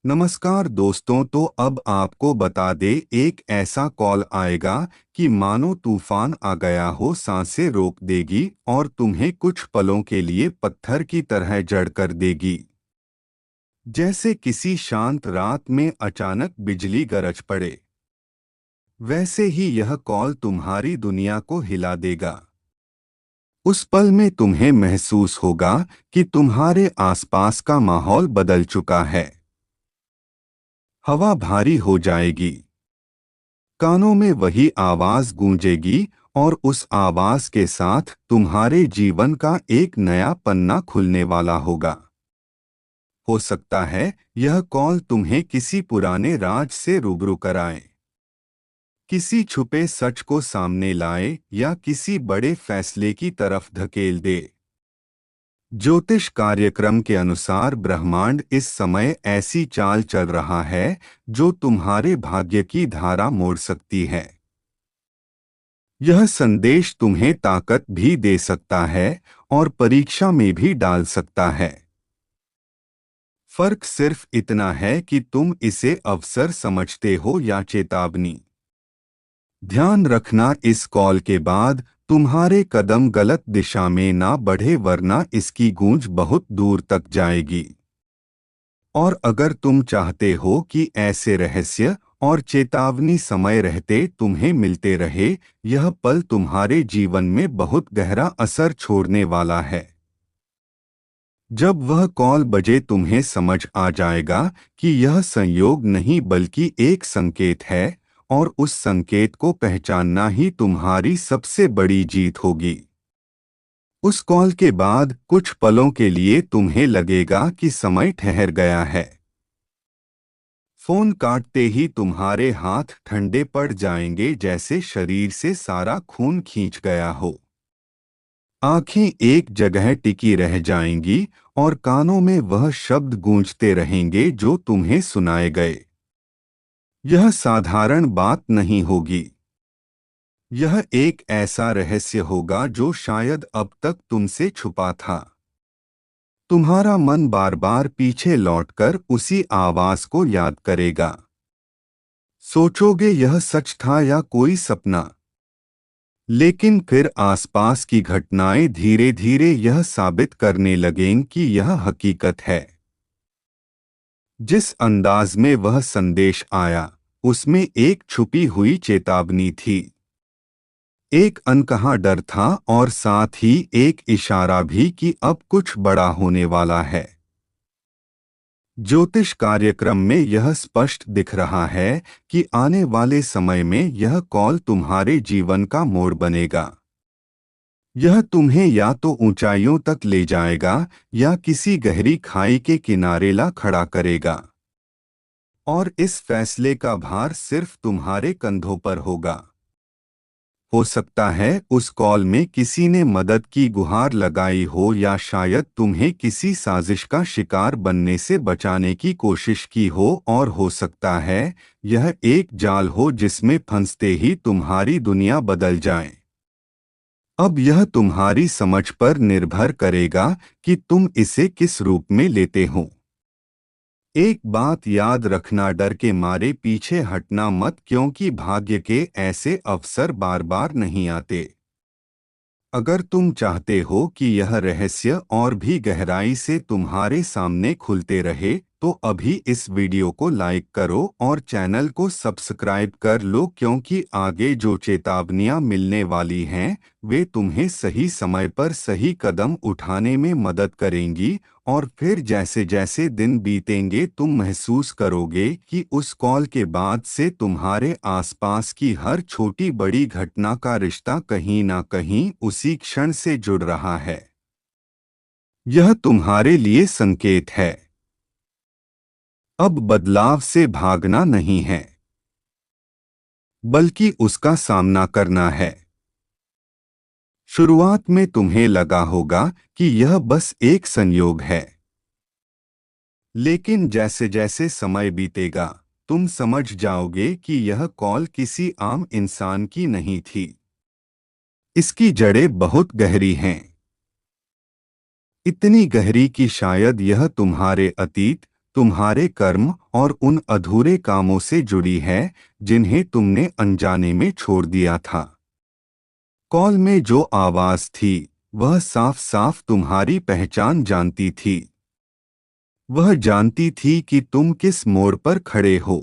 नमस्कार दोस्तों। तो अब आपको बता दे, एक ऐसा कॉल आएगा कि मानो तूफान आ गया हो, सांसें रोक देगी और तुम्हें कुछ पलों के लिए पत्थर की तरह जड़ कर देगी। जैसे किसी शांत रात में अचानक बिजली गरज पड़े, वैसे ही यह कॉल तुम्हारी दुनिया को हिला देगा। उस पल में तुम्हें महसूस होगा कि तुम्हारे आसपास का माहौल बदल चुका है। हवा भारी हो जाएगी, कानों में वही आवाज गूंजेगी और उस आवाज के साथ तुम्हारे जीवन का एक नया पन्ना खुलने वाला होगा। हो सकता है यह कॉल तुम्हें किसी पुराने राज से रूबरू कराए, किसी छुपे सच को सामने लाए या किसी बड़े फैसले की तरफ धकेल दे। ज्योतिष कार्यक्रम के अनुसार ब्रह्मांड इस समय ऐसी चाल चल रहा है जो तुम्हारे भाग्य की धारा मोड़ सकती है। यह संदेश तुम्हें ताकत भी दे सकता है और परीक्षा में भी डाल सकता है। फर्क सिर्फ इतना है कि तुम इसे अवसर समझते हो या चेतावनी। ध्यान रखना, इस कॉल के बाद तुम्हारे कदम गलत दिशा में ना बढ़े, वरना इसकी गूंज बहुत दूर तक जाएगी। और अगर तुम चाहते हो कि ऐसे रहस्य और चेतावनी समय रहते तुम्हें मिलते रहे, यह पल तुम्हारे जीवन में बहुत गहरा असर छोड़ने वाला है। जब वह कॉल बजे तुम्हें समझ आ जाएगा कि यह संयोग नहीं बल्कि एक संकेत है, और उस संकेत को पहचानना ही तुम्हारी सबसे बड़ी जीत होगी। उस कॉल के बाद कुछ पलों के लिए तुम्हें लगेगा कि समय ठहर गया है। फोन काटते ही तुम्हारे हाथ ठंडे पड़ जाएंगे, जैसे शरीर से सारा खून खींच गया हो। आंखें एक जगह टिकी रह जाएंगी और कानों में वह शब्द गूंजते रहेंगे जो तुम्हें सुनाए गए। यह साधारण बात नहीं होगी। यह एक ऐसा रहस्य होगा जो शायद अब तक तुमसे छुपा था। तुम्हारा मन बार बार पीछे लौटकर उसी आवाज को याद करेगा। सोचोगे यह सच था या कोई सपना। लेकिन फिर आसपास की घटनाएं धीरे धीरे यह साबित करने लगेंगी कि यह हकीकत है। जिस अंदाज में वह संदेश आया, उसमें एक छुपी हुई चेतावनी थी। एक अनकहा डर था और साथ ही एक इशारा भी कि अब कुछ बड़ा होने वाला है। ज्योतिष कार्यक्रम में यह स्पष्ट दिख रहा है कि आने वाले समय में यह कॉल तुम्हारे जीवन का मोड़ बनेगा। यह तुम्हें या तो ऊंचाइयों तक ले जाएगा या किसी गहरी खाई के किनारे ला खड़ा करेगा। और इस फैसले का भार सिर्फ तुम्हारे कंधों पर होगा। हो सकता है उस कॉल में किसी ने मदद की गुहार लगाई हो, या शायद तुम्हें किसी साजिश का शिकार बनने से बचाने की कोशिश की हो, और हो सकता है यह एक जाल हो जिसमें फंसते ही तुम्हारी दुनिया बदल जाए। अब यह तुम्हारी समझ पर निर्भर करेगा कि तुम इसे किस रूप में लेते हो। एक बात याद रखना, डर के मारे पीछे हटना मत, क्योंकि भाग्य के ऐसे अवसर बार बार नहीं आते। अगर तुम चाहते हो कि यह रहस्य और भी गहराई से तुम्हारे सामने खुलते रहे, तो अभी इस वीडियो को लाइक करो और चैनल को सब्सक्राइब कर लो, क्योंकि आगे जो चेतावनियां मिलने वाली हैं वे तुम्हें सही समय पर सही कदम उठाने में मदद करेंगी। और फिर जैसे जैसे दिन बीतेंगे तुम महसूस करोगे कि उस कॉल के बाद से तुम्हारे आसपास की हर छोटी बड़ी घटना का रिश्ता कहीं ना कहीं उसी क्षण से जुड़ रहा है। यह तुम्हारे लिए संकेत है। अब बदलाव से भागना नहीं है, बल्कि उसका सामना करना है। शुरुआत में तुम्हें लगा होगा कि यह बस एक संयोग है, लेकिन जैसे जैसे समय बीतेगा तुम समझ जाओगे कि यह कॉल किसी आम इंसान की नहीं थी। इसकी जड़ें बहुत गहरी हैं, इतनी गहरी कि शायद यह तुम्हारे अतीत, तुम्हारे कर्म और उन अधूरे कामों से जुड़ी है जिन्हें तुमने अनजाने में छोड़ दिया था। कॉल में जो आवाज थी वह साफ साफ तुम्हारी पहचान जानती थी। वह जानती थी कि तुम किस मोड़ पर खड़े हो,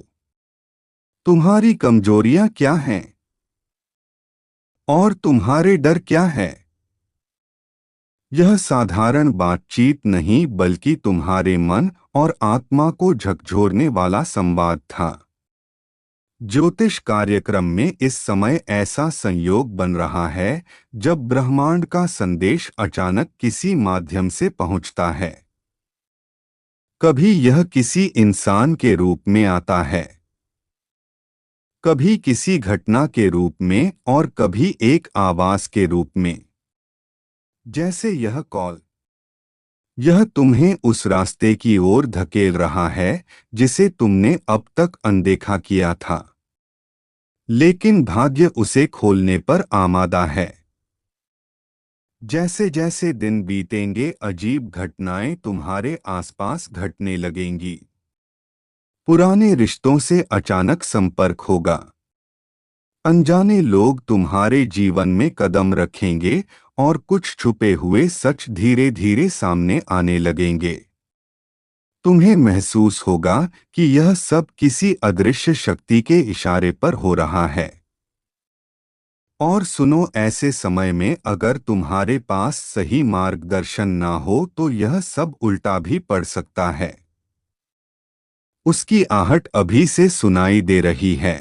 तुम्हारी कमजोरियां क्या हैं और तुम्हारे डर क्या है। यह साधारण बातचीत नहीं बल्कि तुम्हारे मन और आत्मा को झकझोरने वाला संवाद था। ज्योतिष कार्यक्रम में इस समय ऐसा संयोग बन रहा है जब ब्रह्मांड का संदेश अचानक किसी माध्यम से पहुंचता है। कभी यह किसी इंसान के रूप में आता है, कभी किसी घटना के रूप में और कभी एक आवाज के रूप में। जैसे यह कॉल, यह तुम्हें उस रास्ते की ओर धकेल रहा है जिसे तुमने अब तक अनदेखा किया था, लेकिन भाग्य उसे खोलने पर आमादा है। जैसे जैसे दिन बीतेंगे अजीब घटनाएं तुम्हारे आसपास घटने लगेंगी। पुराने रिश्तों से अचानक संपर्क होगा, अनजाने लोग तुम्हारे जीवन में कदम रखेंगे और कुछ छुपे हुए सच धीरे धीरे सामने आने लगेंगे। तुम्हें महसूस होगा कि यह सब किसी अदृश्य शक्ति के इशारे पर हो रहा है। और सुनो, ऐसे समय में अगर तुम्हारे पास सही मार्गदर्शन ना हो तो यह सब उल्टा भी पड़ सकता है। उसकी आहट अभी से सुनाई दे रही है।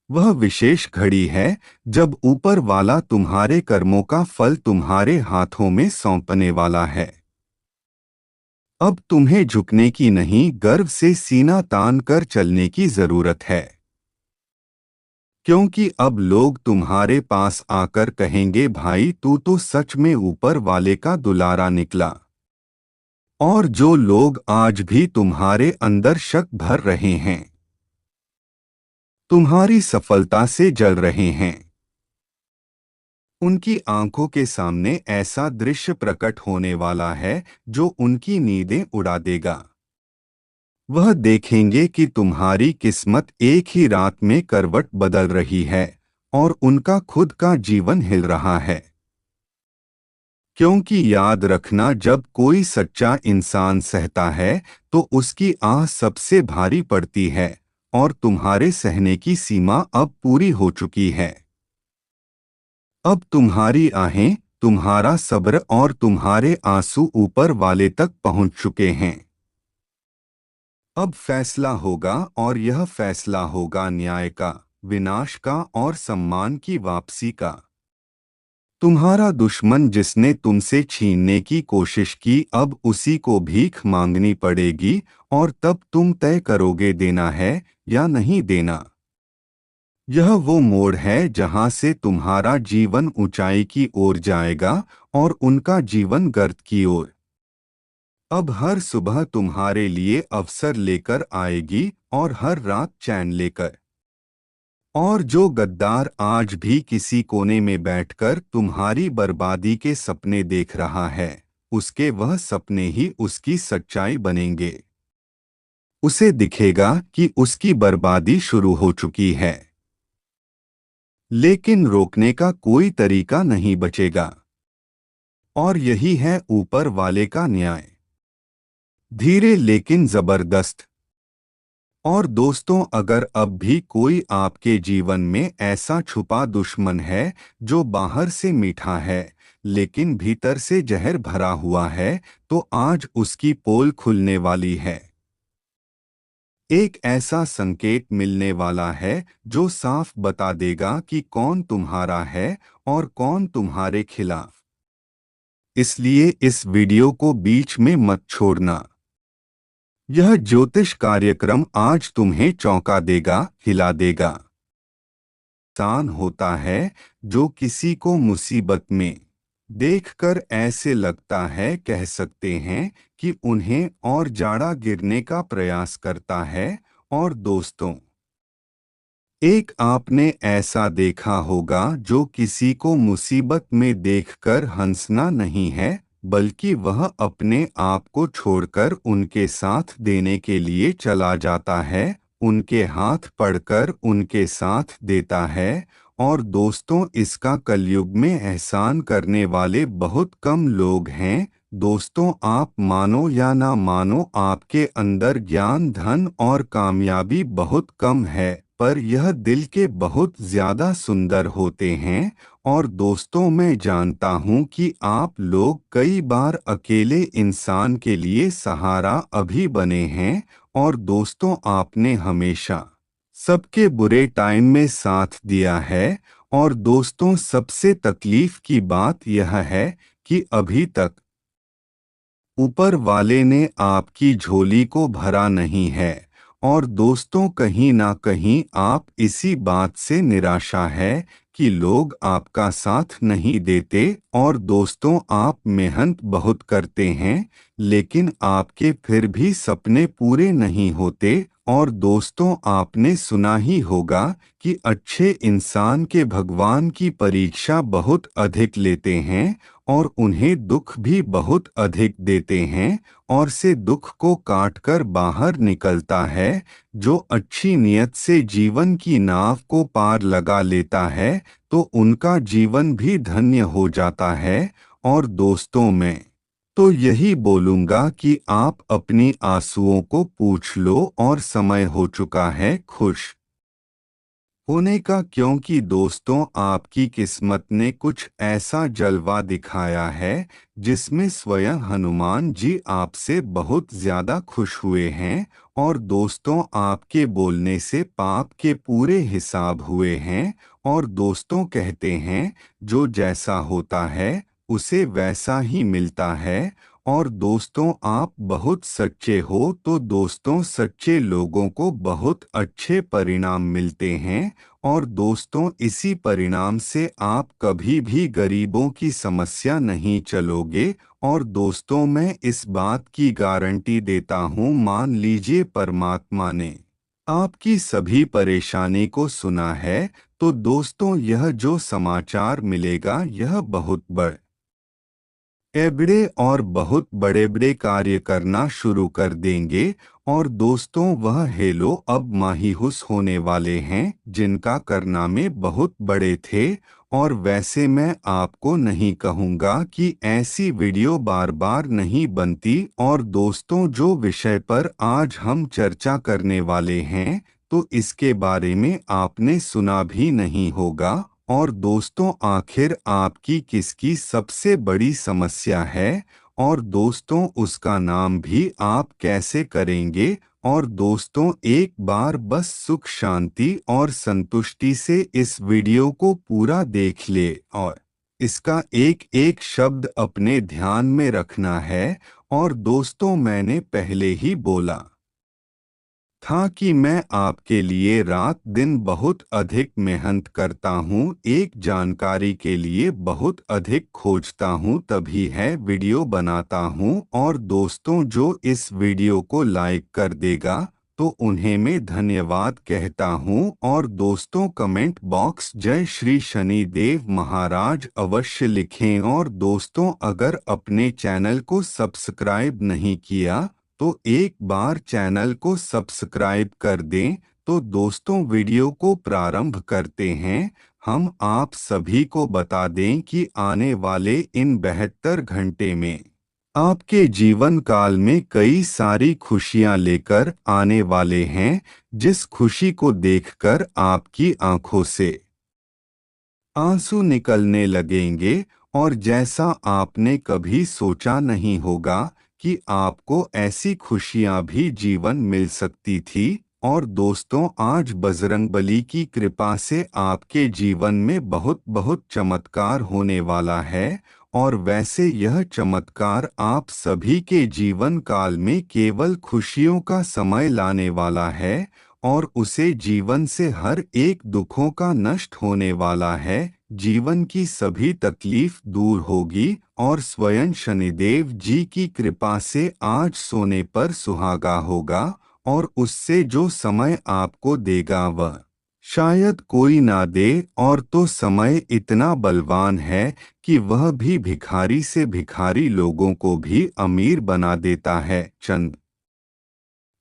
वह विशेष घड़ी है जब ऊपर वाला तुम्हारे कर्मों का फल तुम्हारे हाथों में सौंपने वाला है। अब तुम्हें झुकने की नहीं, गर्व से सीना तान कर चलने की जरूरत है, क्योंकि अब लोग तुम्हारे पास आकर कहेंगे, भाई तू तो सच में ऊपर वाले का दुलारा निकला। और जो लोग आज भी तुम्हारे अंदर शक भर रहे हैं, तुम्हारी सफलता से जल रहे हैं, उनकी आंखों के सामने ऐसा दृश्य प्रकट होने वाला है जो उनकी नींदें उड़ा देगा। वह देखेंगे कि तुम्हारी किस्मत एक ही रात में करवट बदल रही है और उनका खुद का जीवन हिल रहा है। क्योंकि याद रखना, जब कोई सच्चा इंसान सहता है तो उसकी आह सबसे भारी पड़ती है और तुम्हारे सहने की सीमा अब पूरी हो चुकी है। अब तुम्हारी आहें, तुम्हारा सब्र और तुम्हारे आंसू ऊपर वाले तक पहुंच चुके हैं। अब फैसला होगा और यह फैसला होगा न्याय का, विनाश का और सम्मान की वापसी का। तुम्हारा दुश्मन जिसने तुमसे छीनने की कोशिश की, अब उसी को भीख मांगनी पड़ेगी और तब तुम तय करोगे देना है या नहीं देना। यह वो मोड़ है जहां से तुम्हारा जीवन ऊंचाई की ओर जाएगा और उनका जीवन गर्त की ओर। अब हर सुबह तुम्हारे लिए अवसर लेकर आएगी और हर रात चैन लेकर। और जो गद्दार आज भी किसी कोने में बैठकर तुम्हारी बर्बादी के सपने देख रहा है, उसके वह सपने ही उसकी सच्चाई बनेंगे। उसे दिखेगा कि उसकी बर्बादी शुरू हो चुकी है, लेकिन रोकने का कोई तरीका नहीं बचेगा। और यही है ऊपर वाले का न्याय, धीरे लेकिन जबरदस्त। और दोस्तों, अगर अब भी कोई आपके जीवन में ऐसा छुपा दुश्मन है जो बाहर से मीठा है लेकिन भीतर से जहर भरा हुआ है, तो आज उसकी पोल खुलने वाली है। एक ऐसा संकेत मिलने वाला है जो साफ बता देगा कि कौन तुम्हारा है और कौन तुम्हारे खिलाफ। इसलिए इस वीडियो को बीच में मत छोड़ना। यह ज्योतिष कार्यक्रम आज तुम्हें चौंका देगा, हिला देगा। इंसान होता है जो किसी को मुसीबत में देखकर ऐसे लगता है, कह सकते हैं कि उन्हें और जाड़ा गिरने का प्रयास करता है। और दोस्तों, एक आपने ऐसा देखा होगा जो किसी को मुसीबत में देखकर हंसना नहीं है बल्कि वह अपने आप को छोड़कर उनके साथ देने के लिए चला जाता है, उनके हाथ पढ़कर उनके साथ देता है। और दोस्तों, इसका कलयुग में एहसान करने वाले बहुत कम लोग हैं। दोस्तों, आप मानो या ना मानो, आपके अंदर ज्ञान, धन और कामयाबी बहुत कम है, पर यह दिल के बहुत ज्यादा सुंदर होते हैं। और दोस्तों, मैं जानता हूँ कि आप लोग कई बार अकेले इंसान के लिए सहारा अभी बने हैं। और दोस्तों, आपने हमेशा सबके बुरे टाइम में साथ दिया है। और दोस्तों, सबसे तकलीफ की बात यह है कि अभी तक ऊपर वाले ने आपकी झोली को भरा नहीं है। और दोस्तों, कहीं ना कहीं आप इसी बात से निराशा है कि लोग आपका साथ नहीं देते। और दोस्तों, आप मेहनत बहुत करते हैं, लेकिन आपके फिर भी सपने पूरे नहीं होते। और दोस्तों, आपने सुना ही होगा कि अच्छे इंसान के भगवान की परीक्षा बहुत अधिक लेते हैं और उन्हें दुख भी बहुत अधिक देते हैं, और से दुख को काटकर बाहर निकलता है। जो अच्छी नियत से जीवन की नाव को पार लगा लेता है, तो उनका जीवन भी धन्य हो जाता है। और दोस्तों, मैं तो यही बोलूंगा कि आप अपनी आंसुओं को पूछ लो, और समय हो चुका है खुश होने का, क्योंकि दोस्तों, आपकी किस्मत ने कुछ ऐसा जलवा दिखाया है जिसमें स्वयं हनुमान जी आपसे बहुत ज्यादा खुश हुए हैं। और दोस्तों, आपके बोलने से पाप के पूरे हिसाब हुए हैं। और दोस्तों, कहते हैं जो जैसा होता है उसे वैसा ही मिलता है। और दोस्तों, आप बहुत सच्चे हो, तो दोस्तों, सच्चे लोगों को बहुत अच्छे परिणाम मिलते हैं। और दोस्तों, इसी परिणाम से आप कभी भी गरीबों की समस्या नहीं चलोगे। और दोस्तों, मैं इस बात की गारंटी देता हूँ, मान लीजिए परमात्मा ने आपकी सभी परेशानी को सुना है, तो दोस्तों, यह जो समाचार मिलेगा यह बहुत बड़े और बहुत बड़े बड़े कार्य करना शुरू कर देंगे। और दोस्तों, वह हेलो अब मायूस होने वाले हैं जिनका कारनामे बहुत बड़े थे। और वैसे मैं आपको नहीं कहूँगा कि ऐसी वीडियो बार बार नहीं बनती। और दोस्तों, जो विषय पर आज हम चर्चा करने वाले हैं, तो इसके बारे में आपने सुना भी नहीं होगा। और दोस्तों, आखिर आपकी किसकी सबसे बड़ी समस्या है, और दोस्तों, उसका नाम भी आप कैसे करेंगे। और दोस्तों, एक बार बस सुख शांति और संतुष्टि से इस वीडियो को पूरा देख ले, और इसका एक एक शब्द अपने ध्यान में रखना है। और दोस्तों, मैंने पहले ही बोला था कि मैं आपके लिए रात दिन बहुत अधिक मेहनत करता हूँ, एक जानकारी के लिए बहुत अधिक खोजता हूँ, तभी है वीडियो बनाता हूँ। और दोस्तों, जो इस वीडियो को लाइक कर देगा तो उन्हें मैं धन्यवाद कहता हूँ। और दोस्तों, कमेंट बॉक्स जय श्री शनि देव महाराज अवश्य लिखें। और दोस्तों, अगर अपने चैनल को सब्सक्राइब नहीं किया तो एक बार चैनल को सब्सक्राइब कर दें। तो दोस्तों, वीडियो को प्रारंभ करते हैं। हम आप सभी को बता दें कि आने वाले इन 72 घंटे में आपके जीवन काल में कई सारी खुशियां लेकर आने वाले हैं, जिस खुशी को देखकर आपकी आंखों से आंसू निकलने लगेंगे। और जैसा आपने कभी सोचा नहीं होगा कि आपको ऐसी खुशियां भी जीवन मिल सकती थी। और दोस्तों, आज बजरंगबली की कृपा से आपके जीवन में बहुत बहुत चमत्कार होने वाला है। और वैसे यह चमत्कार आप सभी के जीवन काल में केवल खुशियों का समय लाने वाला है, और उसे जीवन से हर एक दुखों का नष्ट होने वाला है। जीवन की सभी तकलीफ दूर होगी, और स्वयं शनिदेव जी की कृपा से आज सोने पर सुहागा होगा। और उससे जो समय आपको देगा वह शायद कोई ना दे, और तो समय इतना बलवान है कि वह भी भिखारी से भिखारी लोगों को भी अमीर बना देता है। चंद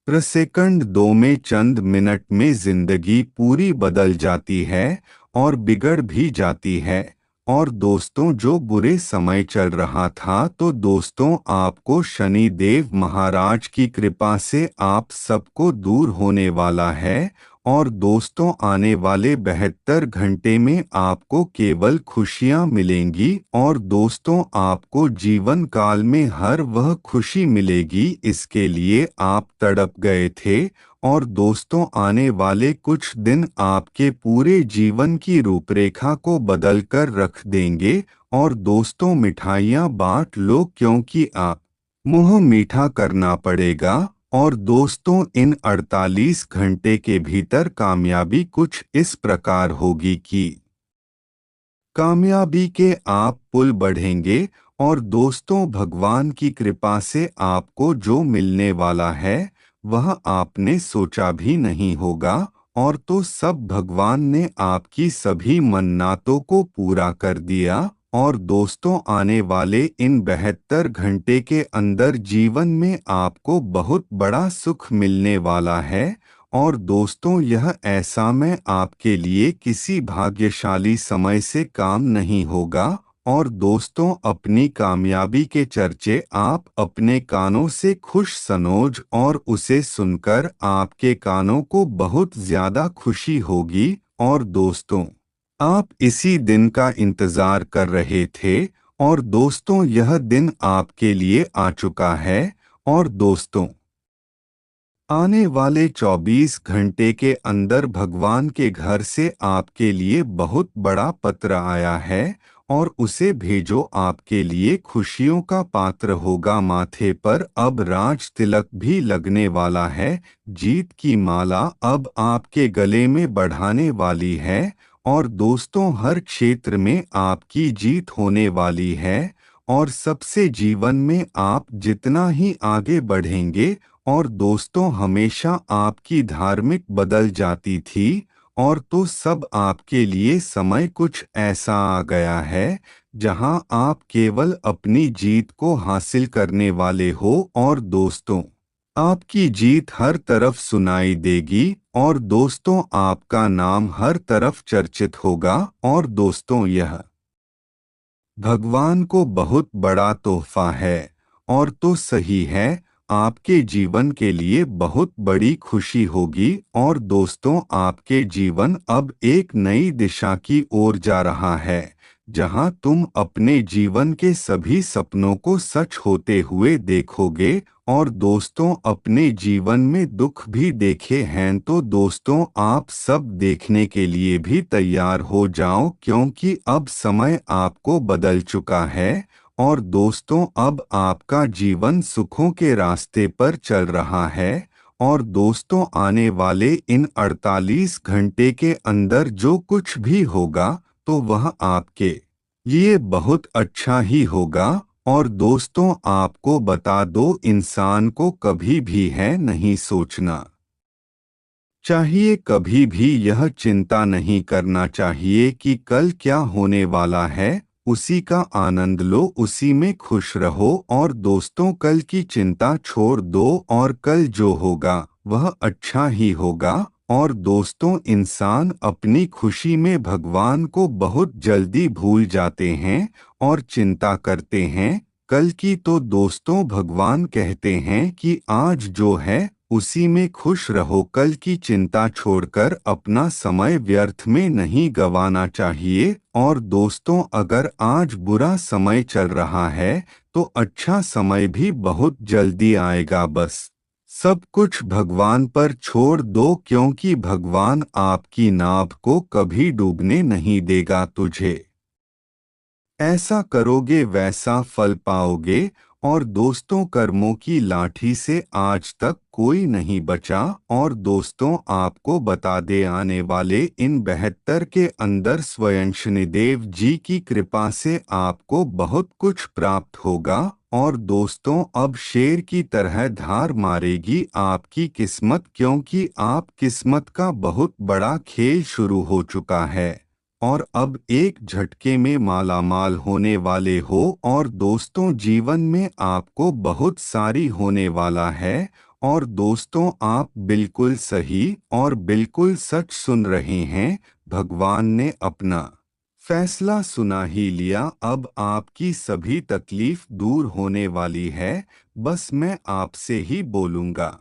प्रसेकंड, 2 में, चंद मिनट में जिंदगी पूरी बदल जाती है और बिगड़ भी जाती है। और दोस्तों, जो बुरे समय चल रहा था, तो दोस्तों आपको शनि देव महाराज की कृपा से आप सबको दूर होने वाला है। और दोस्तों, आने वाले 72 घंटे में आपको केवल खुशियां मिलेंगी। और दोस्तों, आपको जीवन काल में हर वह खुशी मिलेगी इसके लिए आप तड़प गए थे। और दोस्तों, आने वाले कुछ दिन आपके पूरे जीवन की रूपरेखा को बदल कर रख देंगे। और दोस्तों, मिठाइयाँ बांट लो, क्योंकि आप मुंह मीठा करना पड़ेगा। और दोस्तों, इन 48 घंटे के भीतर कामयाबी कुछ इस प्रकार होगी कि कामयाबी के आप पुल बढ़ेंगे। और दोस्तों, भगवान की कृपा से आपको जो मिलने वाला है वह आपने सोचा भी नहीं होगा। और तो सब भगवान ने आपकी सभी मन्नतों को पूरा कर दिया। और दोस्तों, आने वाले इन 72 घंटे के अंदर जीवन में आपको बहुत बड़ा सुख मिलने वाला है। और दोस्तों, यह ऐसा में आपके लिए किसी भाग्यशाली समय से काम नहीं होगा। और दोस्तों, अपनी कामयाबी के चर्चे आप अपने कानों से खुश सनोज, और उसे सुनकर आपके कानों को बहुत ज्यादा खुशी होगी। और दोस्तों, आप इसी दिन का इंतजार कर रहे थे, और दोस्तों यह दिन आपके लिए आ चुका है। और दोस्तों, आने वाले 24 घंटे के अंदर भगवान के घर से आपके लिए बहुत बड़ा पत्र आया है। और उसे भेजो, आपके लिए खुशियों का पात्र होगा। माथे पर अब राज तिलक भी लगने वाला है। जीत की माला अब आपके गले में बढ़ाने वाली है। और दोस्तों, हर क्षेत्र में आपकी जीत होने वाली है। और सबसे जीवन में आप जितना ही आगे बढ़ेंगे, और दोस्तों, हमेशा आपकी धार्मिक बदल जाती थी। और तो सब आपके लिए समय कुछ ऐसा आ गया है जहां आप केवल अपनी जीत को हासिल करने वाले हो। और दोस्तों, आपकी जीत हर तरफ सुनाई देगी। और दोस्तों, आपका नाम हर तरफ चर्चित होगा। और दोस्तों, यह भगवान को बहुत बड़ा तोहफा है। और तो सही है, आपके जीवन के लिए बहुत बड़ी खुशी होगी। और दोस्तों, आपके जीवन अब एक नई दिशा की ओर जा रहा है, जहां तुम अपने जीवन के सभी सपनों को सच होते हुए देखोगे। और दोस्तों, अपने जीवन में दुख भी देखे हैं, तो दोस्तों आप सब देखने के लिए भी तैयार हो जाओ, क्योंकि अब समय आपको बदल चुका है। और दोस्तों, अब आपका जीवन सुखों के रास्ते पर चल रहा है। और दोस्तों, आने वाले इन 48 घंटे के अंदर जो कुछ भी होगा, तो वह आपके लिए बहुत अच्छा ही होगा। और दोस्तों, आपको बता दो, इंसान को कभी भी है नहीं सोचना चाहिए, कभी भी यह चिंता नहीं करना चाहिए कि कल क्या होने वाला है। उसी का आनंद लो, उसी में खुश रहो। और दोस्तों, कल की चिंता छोड़ दो, और कल जो होगा वह अच्छा ही होगा। और दोस्तों, इंसान अपनी खुशी में भगवान को बहुत जल्दी भूल जाते हैं और चिंता करते हैं कल की। तो दोस्तों, भगवान कहते हैं कि आज जो है उसी में खुश रहो, कल की चिंता छोड़कर अपना समय व्यर्थ में नहीं गंवाना चाहिए। और दोस्तों, अगर आज बुरा समय चल रहा है, तो अच्छा समय भी बहुत जल्दी आएगा। बस सब कुछ भगवान पर छोड़ दो, क्योंकि भगवान आपकी नाव को कभी डूबने नहीं देगा। तुझे ऐसा करोगे वैसा फल पाओगे। और दोस्तों, कर्मों की लाठी से आज तक कोई नहीं बचा। और दोस्तों, आपको बता दे, आने वाले इन 72 के अंदर स्वयं शनिदेव जी की कृपा से आपको बहुत कुछ प्राप्त होगा। और दोस्तों अब शेर की तरह धार मारेगी आपकी किस्मत, क्योंकि आप किस्मत का बहुत बड़ा खेल शुरू हो चुका है और अब एक झटके में मालामाल होने वाले हो। और दोस्तों जीवन में आपको बहुत सारी होने वाला है। और दोस्तों आप बिल्कुल सही और बिल्कुल सच सुन रहे हैं, भगवान ने अपना फैसला सुना ही लिया। अब आपकी सभी तकलीफ दूर होने वाली है। बस मैं आपसे ही बोलूँगा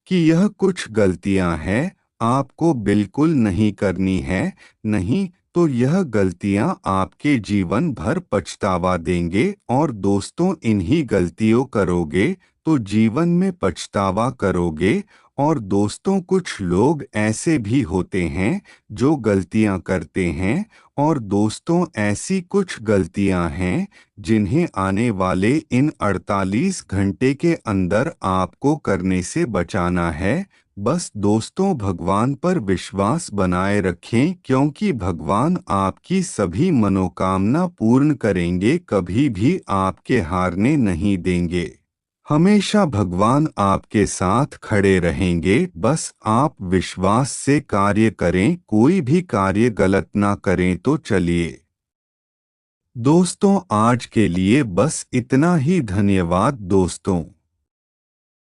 कि यह कुछ गलतियां हैं, आपको बिल्कुल नहीं करनी है। नहीं तो यह गलतियां आपके जीवन भर पछतावा देंगे। और दोस्तों इन्हीं गलतियों करोगे तो जीवन में पछतावा करोगे। और दोस्तों कुछ लोग ऐसे भी होते हैं जो गलतियां करते हैं। और दोस्तों ऐसी कुछ गलतियां हैं जिन्हें आने वाले इन 48 घंटे के अंदर आपको करने से बचाना है। बस दोस्तों भगवान पर विश्वास बनाए रखें, क्योंकि भगवान आपकी सभी मनोकामना पूर्ण करेंगे, कभी भी आपके हारने नहीं देंगे। हमेशा भगवान आपके साथ खड़े रहेंगे। बस आप विश्वास से कार्य करें, कोई भी कार्य गलत ना करें। तो चलिए दोस्तों आज के लिए बस इतना ही। धन्यवाद दोस्तों।